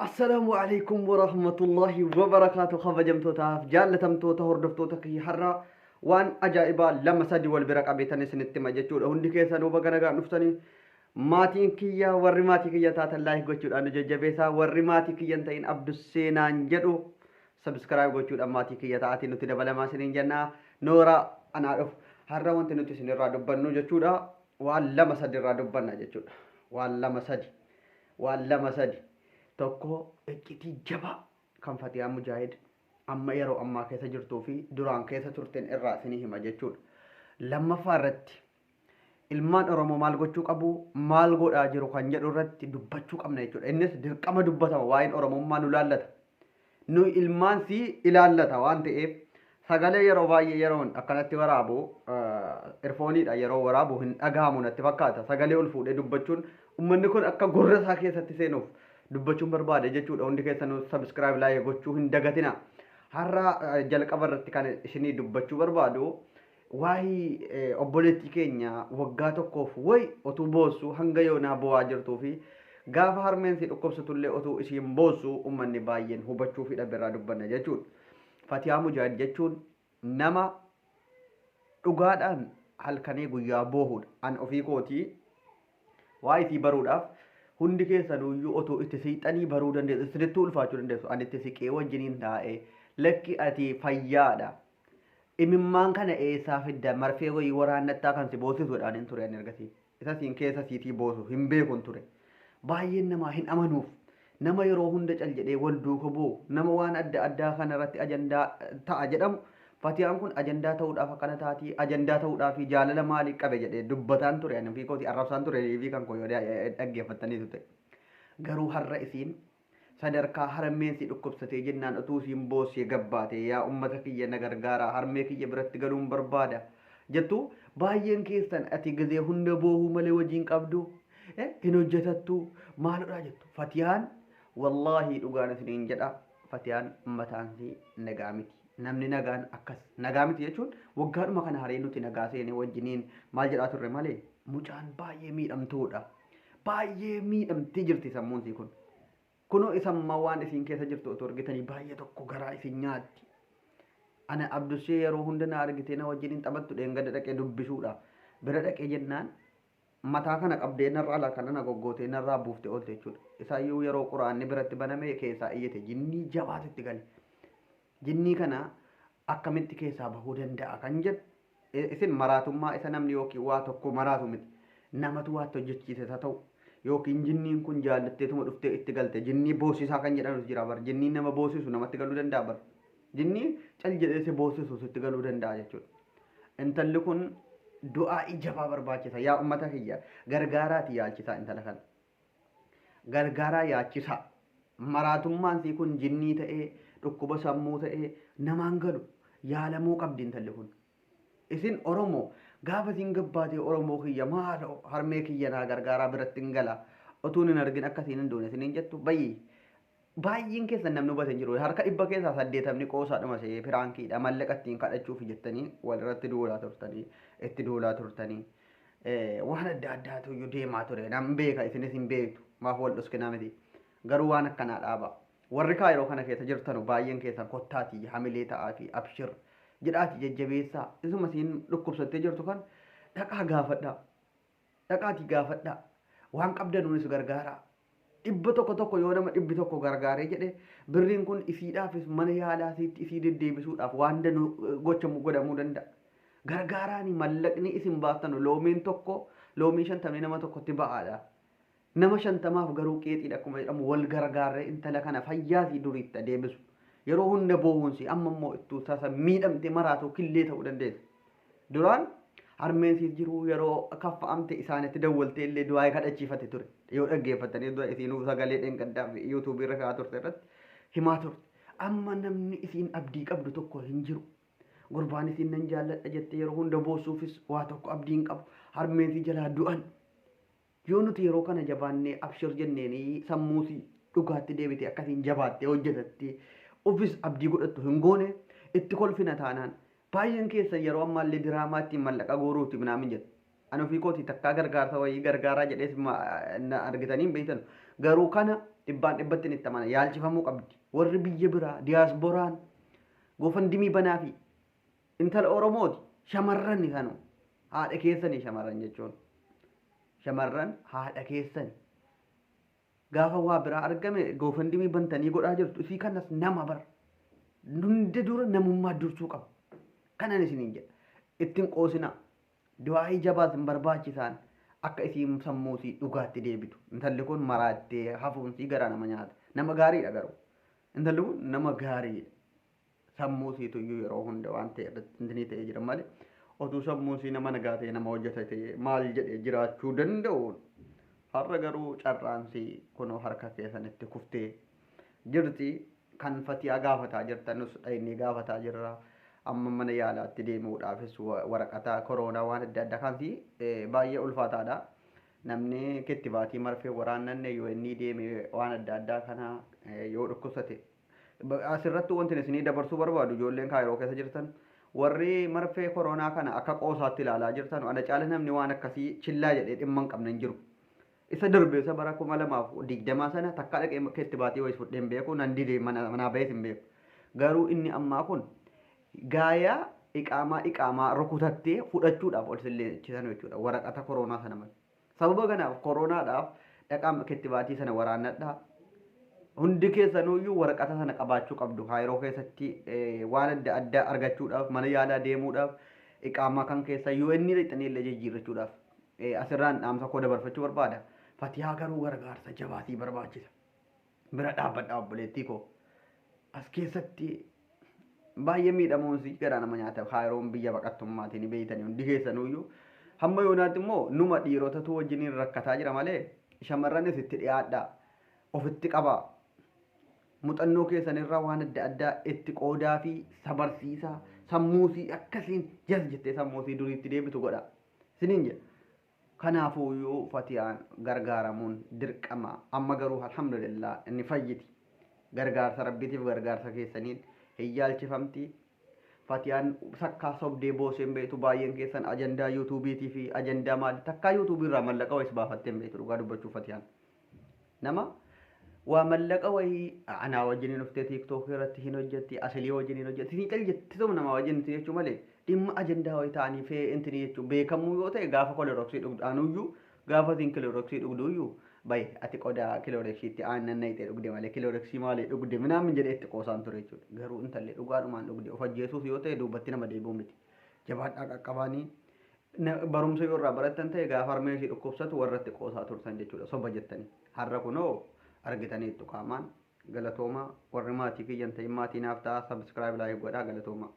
السلام عليكم ورحمة الله وبركاته خبجمتوتا جالتمتوتا هردفتوتا كي حرا وان أجائبا لما سدي والبرق أبيتاني سنتما جتشود هندي كيسا نوبا غنغا نفتاني ماتين كيا ورّي ماتي كيا تاتا الله gochuud anu jajjabeessa warri maatii kiyyan ta'in abdus seenaan jedhu subscribe gochuud maatii kiyya ta'atiin nuti dabalamaa siniin jennaa noora anaa dhuf har'a wanti nuti isinirraa dubbannu jechuudha waan lama sadi irraa dubbanna jechuudha waan lama sadi tokko iccitii jabaa kan Fatihaa Mujaahid amma yeroo ammaa keessa jirtuu fi duraan keessa turteen irraa isinii hima jechuudha. Lammaffaa irratti ilmaan Oromoo maal gochuu qabu maal godhaa jiru kan jedhu irratti dubbachuu qabna jechuudha. Innis dirqama dubbatama waa'een Oromummaa nu laallata. Nu ilmaan si ilaallata waan ta'eef sagalee yeroo baay'ee yeroon akkanatti waraabu irfooniidha yeroo waraabu hin dhagahamu natti fakkaata. Sagalee ol fuudhee dubbachuun uummanni kun akka gurra isaa keessatti seenuuf dubbachuun barbaade jechuudha. Hundi keessanuu subscribe laayik gochuu hin dagatina. Har'a jalqaba irratti kan isinii dubbachuu barbaadu waa'ee obboleettii keenya waggaa tokkoof way otuu boossu hanga yoonaa bo'aa jirtuu fi gaafa harmeen si dhukkubsatullee otuu isiin boossu uummanni baay'een hubachuu fi dhabirraa dubbanna jechuudha. Fatihaa Mujaahid jechuun nama dhugaadhaan halkanii guyyaa boohudha. An ofii kootii waa isii baruudhaaf hundi keessanuyyuu otoo itti siixanii baruu dandeessu sirriitti ulfaachuu dandeessu ani itti siqee wajjiniin taa'ee lakki ati fayyaadha imimmaan kana eessaa fidda marfee wayii waraannattaa kan si boosisuudhaan hin ture ani ergasii isa siin keessa siitii boosu hin beekun ture baay'een namaa hin amanuuf nama yeroo hunda cal jedhee wal duuka bu'u nama waan adda addaa kanarratti ajandaa ta'a jedhamu Fatihaan kun ajandaa ta'uudhaaf akkana taatii ajandaa ta'uudhaaf jaalala maalii qabe jedhee dubbataan ture ani fi kooti arrabsaan ture fi kan koo yoo dhaggeeffataniitu ta'e garuu har'a isiin sadarkaa harmeen si dhukkubsatee jennaan utuu isiin boossee gabbaate yaa ummata kiyya na gargaaraa harmee kiyya biratti galuun barbaada jettu baay'een keessan ati gizee hunda boohuu malee wajjin qabdu hin hojjetattu maalodhaa jettu Fatihaan wallaahi dhugaan isiniin jedha Fatihaan mataansi nagaa miti. Namni nagaan akkas nagaa miti jechuun waggaadhuma kana haree nuti nagaa seenee wajjiniin maal jedhaa turre malee mucaan baay'ee miidhamtuudha. Baay'ee miidhamtee jirti sammuun isii kun. Kunoo isammaa waan isiin keessa jirtu otoo argitanii baay'ee tokko garaa isin nyaatti. Ana abdushee yeroo hunda na argitee na wajjiniin taphattu dheengada dhaqee dubbisuudha. Bira dhaqee jennaan mataa kana qabdee narraa ala kana na goggootee narraa buuftee oolte jechuudha. Isaayyuu yeroo quraanni biratti baname keessaa iyyate jinnii jabaatitti gale. Jinnii kana akkamitti keessaa bahuu danda'a kan jedhu isin maraatummaa isa namni yookiin waa tokko maraatu miti namatu waatti hojjechiise haa ta'u yookiin jinniin kun jaallatteetuma dhuftee itti galte jinnii boosisaa kan jedhamus jira bar jinniin nama boosisu namatti galuu danda'a bar jinnii cal jedhee si boosisu sitti galuu danda'a jechuudha. Intalli kun du'aa ijabaa barbaachisa yaa ummata kiyya gargaaraati yaalchisaa intala kana gargaaraa yaachisaa maraatummaan sii kun jinnii ta'ee dhukkuba sammuu ta'ee namaan galu yaalamuu qabdi intalli kun. Isin Oromoo gaafa isin gabbaatee Oromoo kiyya maal harmee kiyya naa gargaaraa biratti hin gala otuun hin argin akkasiin hin duune isiniin jettu baay'een keessan namni hubate hin jiru harka 100 keessaa 80 qoosaadhuma see firaankiidha mallaqa ittiin kadhachuuf jettanii walirratti duulaa turtanii itti duulaa turtanii waan adda addaatu iyyuu deemaa ture nam beeka isinis hin beektu maaf wal dhuskinaa miti garuu waan akkanaa dhaaba. Warri kaa yeroo kana keessa jirtanu baay'een keessan kottaatii hamilee ta'aa fi abshir jedhaati jajjabeessaa isuma siin dhukkubsattee jirtu kan dhaqaatii gaafadhaa waan qabdanuunis gargaaraa 100 yoo nama 100 gargaaree jedhe birriin kun isiidhaafis mana yaalaasiitti isii deddeebisuudhaaf waan danuu gochamu godhamuu danda'a. Gargaaraani mallaqni isin baaftanu loomiin 50 nama tokkotti ba'aadha. Nama 50 garuu qeexiidha akkuma jedhamu wal gargaarree intala kana fayyaasii duriitti deebisu yeroo hunda boo'uunsi amma immoo ittuu sasa miidhamte maraatu killee ta'uu dandeessa. Duraan harmeensiis jiru yeroo kaffa'amte isaanitti dawwaltee illee du'aa kadhachiifate ture yoo dhaggeeffatanii dura isiinuu sagalee dheengaddaa fi yuutuubii irra kaa'aa turte irratti himaa turte amma namni isiin abdii qabdu tokko hin jiru. Gurbaan isiin nan jaalladha jettee yeroo hunda boossuufis waa tokko abdiin qabu harmeensi jalaa du'an. Yoo nuti yeroo kana jabaannee abshir jenneeni sammuusii dhugaatti deebite akkasiin jabaattee hojjetattee ofis abdii godhattu hin goone itti kolfina taanaan baay'een keessa yeroo ammaallee diraamaatti mallaqa guuruutti minaamin jedhu. Ani ofii kooti takkaa gargaarsa wayii gargaaraa jedhees argitanii hin beektan garuu kana dhibbaan dhibbatti itti amana yaalchifamuu qabdi. Warri biyya biraa diyaaspooraan goofandimii banaa fi intala Oromooti shamarran kanuu haadha keessanii shamarran jechuun shamarran haadha keessanii gaafa waa biraa argame goofandimii bantanii godhaa jirtu isii kanas nama bar hunda dura namummaa dursuu qaba. Kanan isiniin jedha ittiin qoosinaa du'aa jabaas hin barbaachisaan akka isiin sammuusii dhugaatti deebitu. Intalli kun maraattee hafuunsii garaa nama nyaata. Nama gaariidha garuu. Intalli kun nama gaariidha. Sammuusiitu iyyuu yeroo hunda waan ta'e irratti ta'ee jira malee otuu sammuusii nama nagaa ta'e nama hojjeta ta'e maal jedhee jiraachuu danda'u. Har'a garuu carraansii kunoo harka keessanitti kuftee jirti. Kan fatiyaa gaafataa jirtan nus dhaynee gaafataa jirra. Amma mana yaalaatti deemuudhaafis waraqata koronaa waan adda addaa kansi baay'ee ulfaataadha. Namni kittibaatii marfee waraannanne yoo inni deeme waan adda addaa kana yoo dhukkubsate. Asirratti wanti isinii dabarsuu barbaadu ijoolleen kaayiroo keessa jirtan warri marfee koronaa kana akka qoosaatti ilaalaa jirtan ana caala namni waan akkasii chillaa jedhee dhimma hin qabne hin jiru. Isa darbeessa bara 2020 sana takka dhaqee kittibaatii wayis fudheen beeku nan didee manaa bahees hin beeku. Garuu inni ammaa kun gaayaa iqaamaa rukutattee fudhachuudhaaf ol silleechisan jechuudha waraqata koronaa sana malee. Sababa kanaaf koronaadhaaf dhaqaa kittibaatii sana waraannadhaa. Hundi keessanuyyuu waraqata sana qabaachuu qabdu. Kaayiroo keessatti waan adda addaa argachuudhaaf mana yaalaa deemuudhaaf iqaamaa kan keessa UN dhixanii illee jijjiirrachuudhaaf asirraan dhaamsa koo dabarfachuu barbaada. Fatiyaa garuu gargaarsa jabaatii barbaachisa. Bira dhaabbadhaa obboleettii koo. As keessatti baay'ee miidhamuun si garaa nama nyaata. Kaayiroon biyya baqattummaatiin beeytanii hundi keessanuyyuu hamma yoonaatti immoo numa dhiirotatu wajjiniin rakkataa jira malee shamarranis itti dhiyaadhaa. Ofitti qabaa. Muuxannoo keessanirraa waan adda addaa itti qoodaa fi sabarsiisaa sammuusii akkasiin jas jettee sammuusii duriitti deebitu godha. Isiniin jedha. Kanaafuyyuu fatiyaan gargaaramuun dirqama. Amma garuu alhamdulillah inni fayyiti. Gargaarsa rabbiitiif gargaarsa keessaniin hin yaalchifamti. Fatiyaan sakkaa sobdee booseen beektu baay'een keessan ajandaa yuutuubiitii fi ajandaa maali takkaa yuutuubiirraa mallaqa wayis baafattee beektu dhugaa dubbachuu fatiyaan. Nama waa mallaqa wayii anaa wajjiniin dhuftee tiiktookii irratti hin hojjetti asilii wajjiniin hojjetti hin caljetti soma namaa wajjin jechuu malee dhimma ajandaa wayii ta'anii fee intini jechuun beekamuu yoo ta'e gaafa kilooroksii dhugdaanuyyuu gaafa siin kilooroksii dhugduuyyuu baye ati qodaa kilooroksiitti aannan nayitee dhugde malee kilooroksii maalee dhugde minaamin jedhee itti qoosaan ture jechuudha. Garuu intallee dhugaadhumaan dhugde of ajjeesuuf yoo ta'e duubatti nama deebi'u miti. Jabaadhaa qaqqabaanii barumsa yoo irraa barattan ta'e gaafa harmee ishee dhukkubsatu warratti qoosaa turtan jechuudha soba jettanii. Har'a kunoo argitaniittu qaamaan galatooma warri maatii kiyyan ta'e maatii naaf ta'a sabskiraayib laayik godhaa galatooma.